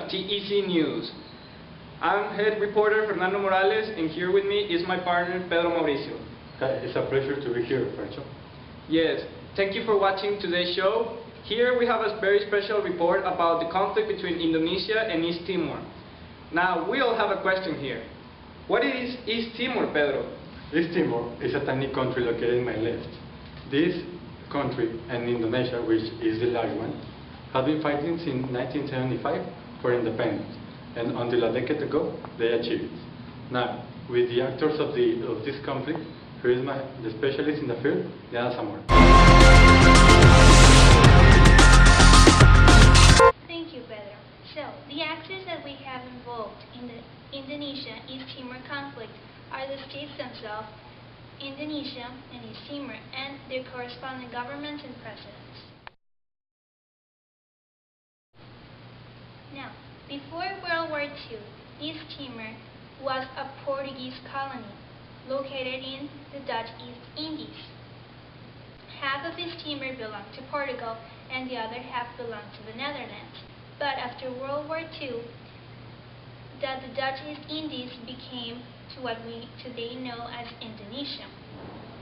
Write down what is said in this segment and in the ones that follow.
of TEC News. I'm head reporter Fernando Morales, and here with me is my partner Pedro Mauricio. It's a pleasure to be here, Pancho. Yes, thank you for watching today's show. Here we have a very special report about the conflict between Indonesia and East Timor. Now, we all have a question here. What is East Timor, Pedro? East Timor is a tiny country located in my left. This country and Indonesia, which is the large one, have been fighting since 1975 for independence, and until a decade ago, they achieved it. Now, with the actors of this conflict, here is the specialist in the field, Diana Zamora. Thank you, Pedro. So, the actors that we have involved in the Indonesia-East Timor conflict are the states themselves, Indonesia and East Timor, and their corresponding governments and presidents. Now, before World War II, East Timor was a Portuguese colony located in the Dutch East Indies. Half of East Timor belonged to Portugal and the other half belonged to the Netherlands. But after World War II, the Dutch East Indies became to what we today know as Indonesia,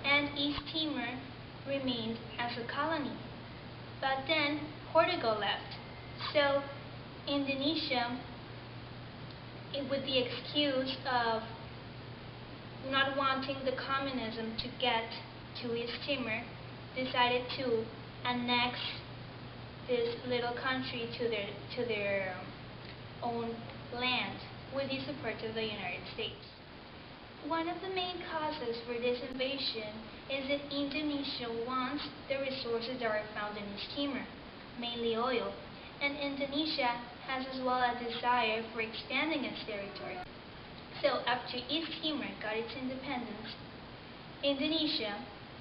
and East Timor remained as a colony. But then Portugal left, so Indonesia, with the excuse of not wanting the communism to get to East Timor, decided to annex this little country to their own land with the support of the United States. One of the main causes for this invasion is that Indonesia wants the resources that are found in East Timor, mainly oil, and Indonesia has as well a desire for expanding its territory. So after East Timor got its independence, Indonesia,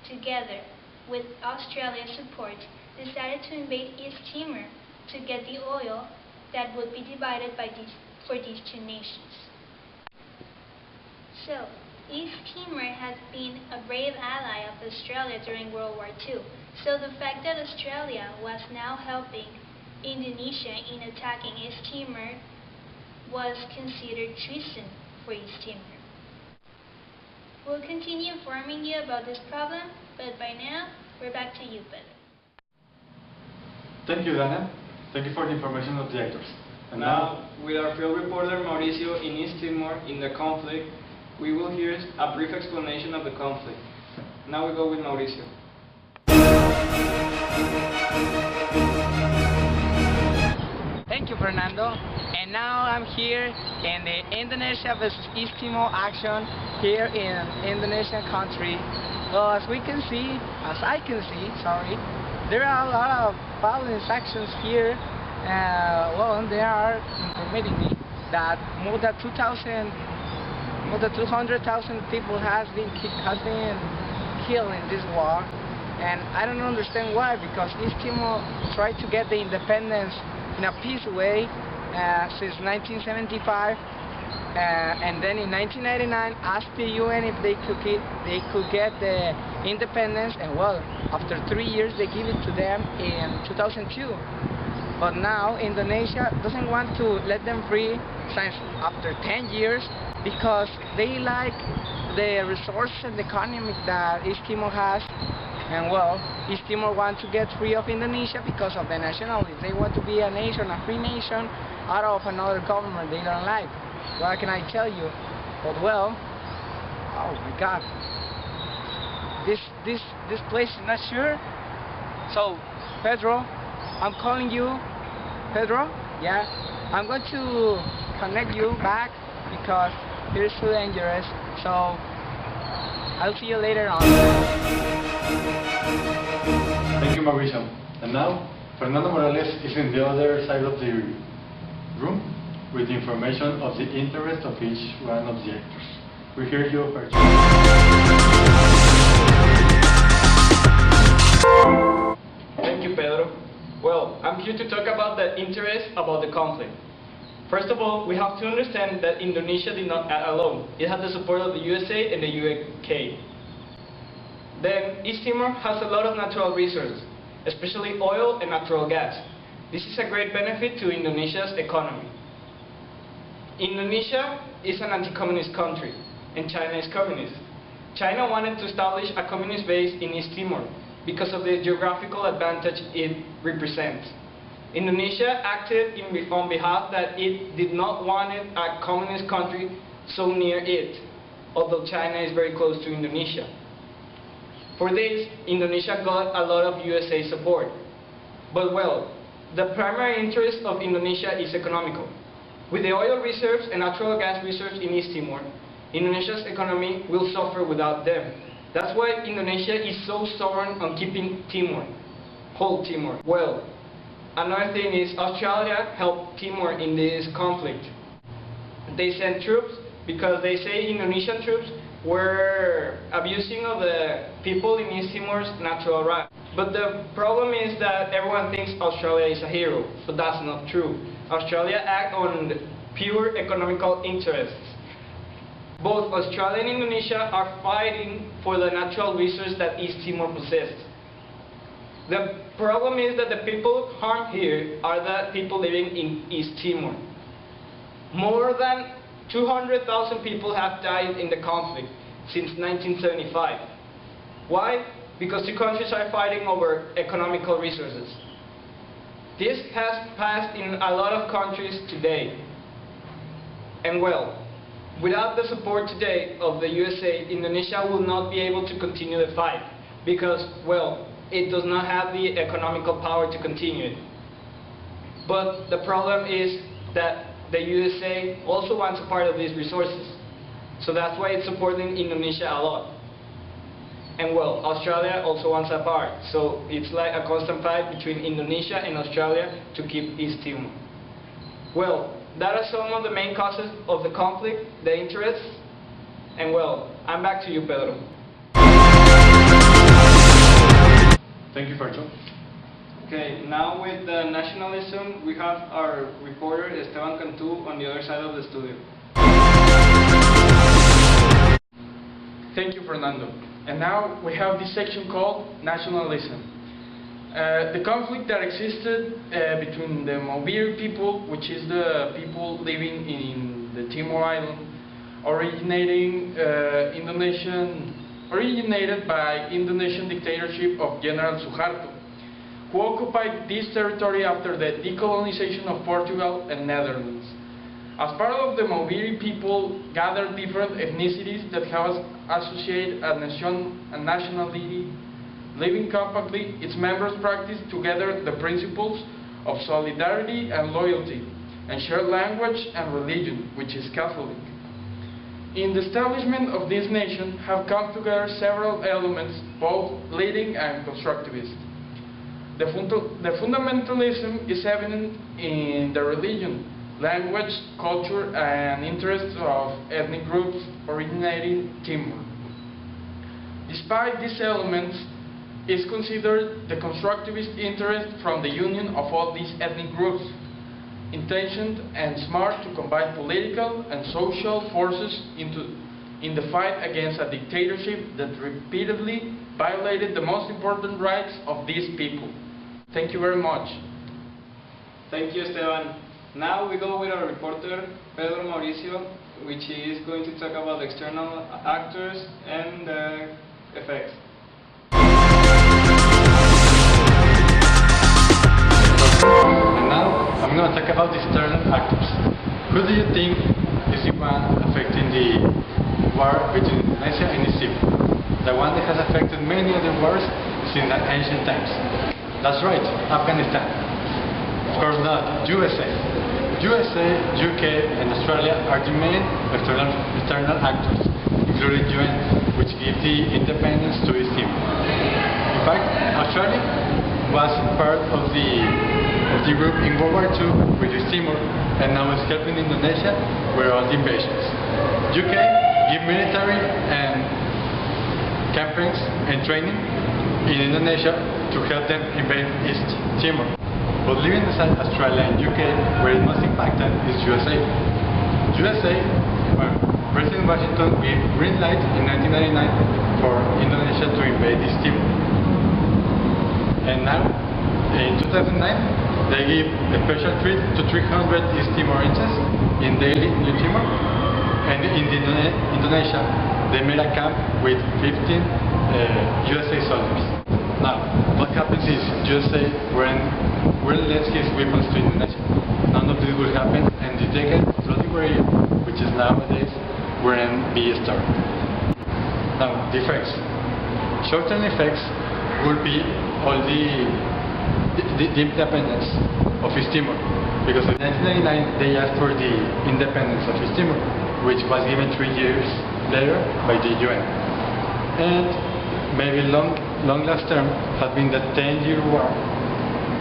together with Australia's support, decided to invade East Timor to get the oil that would be divided for these two nations. So, East Timor has been a brave ally of Australia during World War II. So the fact that Australia was now helping Indonesia in attacking East Timor was considered treason for East Timor. We'll continue informing you about this problem, but by now, we're back to you, Pedro. Thank you, Dana. Thank you for the information of the actors. And now, with our field reporter Mauricio in East Timor in the conflict, we will hear a brief explanation of the conflict. Now we go with Mauricio. Thank you, Fernando. And now I'm here in the Indonesia versus East Timor action here in Indonesian country. Well, as I can see, there are a lot of violent actions here. They are informing me that more than 200,000 people has been killed in this war, and I don't understand why, because East Timor tried to get the independence in a peaceful way since 1975, and then in 1999 asked the UN if they could get the independence, and well, after 3 years they give it to them in 2002. But now Indonesia doesn't want to let them free since after 10 years, because they like the resources and the economy that East Timor has. And well, East Timor wants to get free of Indonesia because of the nationality. They want to be a nation, a free nation, out of another government they don't like. What can I tell you? But well, oh my God, this place is not sure. So, Pedro, I'm calling you. Pedro? Yeah? I'm going to connect you back because it is too dangerous. So, I'll see you later on. Thank you, Mauricio. And now, Fernando Morales is in the other side of the room with the information of the interest of each one of the actors. We hear you first. Thank you, Pedro. Well, I'm here to talk about the interest about the conflict. First of all, we have to understand that Indonesia did not act alone. It had the support of the USA and the UK. Then, East Timor has a lot of natural resources, especially oil and natural gas. This is a great benefit to Indonesia's economy. Indonesia is an anti-communist country, and China is communist. China wanted to establish a communist base in East Timor because of the geographical advantage it represents. Indonesia acted on behalf that it did not want a communist country so near it, although China is very close to Indonesia. For this, Indonesia got a lot of USA support. But well, the primary interest of Indonesia is economical. With the oil reserves and natural gas reserves in East Timor, Indonesia's economy will suffer without them. That's why Indonesia is so stubborn on keeping Timor, whole Timor. Well, another thing is Australia helped Timor in this conflict. They sent troops because they say Indonesian troops were abusing of the people in East Timor's natural rights. But the problem is that everyone thinks Australia is a hero, but that's not true. Australia acts on pure economical interests. Both Australia and Indonesia are fighting for the natural resources that East Timor possesses. The problem is that the people harmed here are the people living in East Timor. More than 200,000 people have died in the conflict since 1975. Why? Because two countries are fighting over economical resources. This has passed in a lot of countries today. And well, without the support today of the USA, Indonesia will not be able to continue the fight because, well, it does not have the economical power to continue it. But the problem is that the USA also wants a part of these resources. So that's why it's supporting Indonesia a lot. And well, Australia also wants a part. So it's like a constant fight between Indonesia and Australia to keep East Timor. Well, that are some of the main causes of the conflict, the interests. And well, I'm back to you, Pedro. Thank you, Fercho. Okay, now with the nationalism, we have our reporter Esteban Cantú on the other side of the studio. Thank you, Fernando. And now we have this section called nationalism. The conflict that existed between the Maubiri people, which is the people living in the Timor Island, originated by Indonesian dictatorship of General Suharto, who occupied this territory after the decolonization of Portugal and Netherlands. As part of the Maubiri people gathered different ethnicities that have associated a nationality. Living compactly, its members practice together the principles of solidarity and loyalty, and share language and religion, which is Catholic. In the establishment of this nation have come together several elements, both leading and constructivist. The fundamentalism is evident in the religion, language, culture, and interests of ethnic groups originating Timor. Despite these elements, is considered the constructivist interest from the union of all these ethnic groups, intentioned and smart to combine political and social forces in the fight against a dictatorship that repeatedly violated the most important rights of these people. Thank you very much. Thank you, Esteban. Now we go with our reporter, Pedro Mauricio, which is going to talk about the external actors and the effects. And now I'm going to talk about the external actors. Who do you think is the one affecting the war between Indonesia and East Timor? The one that has affected many other wars since the ancient times. That's right, Afghanistan. Of course not, USA. USA, UK and Australia are the main external actors, including UN, which give the independence to East Timor. In fact, Australia was part of the group in World War II with East Timor, and now is helping Indonesia with all the invasions. UK give military and campaigns and training in Indonesia to help them invade East Timor. But leaving aside Australia and UK, where it most impacted is USA. USA, well, President Washington gave green light in 1999 for Indonesia to invade East Timor. And now, in 2009, they give a special treat to 300 East Timorenses in daily New Timor. And in Indonesia, they made a camp with 15 USA soldiers. Now, what happens is USA will let his weapons to Indonesia. None of this will happen, and the decade of floating barrier, which is nowadays, will be started. Now, the effects. Short-term effects will be all the independence of East Timor, because in 1999 they asked for the independence of East Timor, which was given 3 years later by the UN. And maybe long last term has been the 10-year war,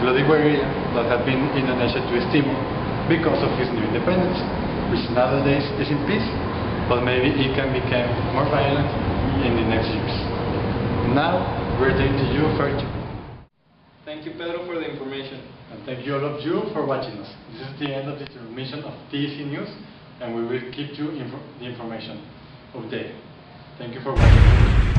bloody guerrilla that has been Indonesia to East Timor because of its new independence, which nowadays is in peace, but maybe it can become more violent in the next years. Now we're going to you first. Thank you, Pedro, for the information. And thank you all of you for watching us. This is the end of the transmission of TEC News, and we will keep you the information of the day. Thank you for watching.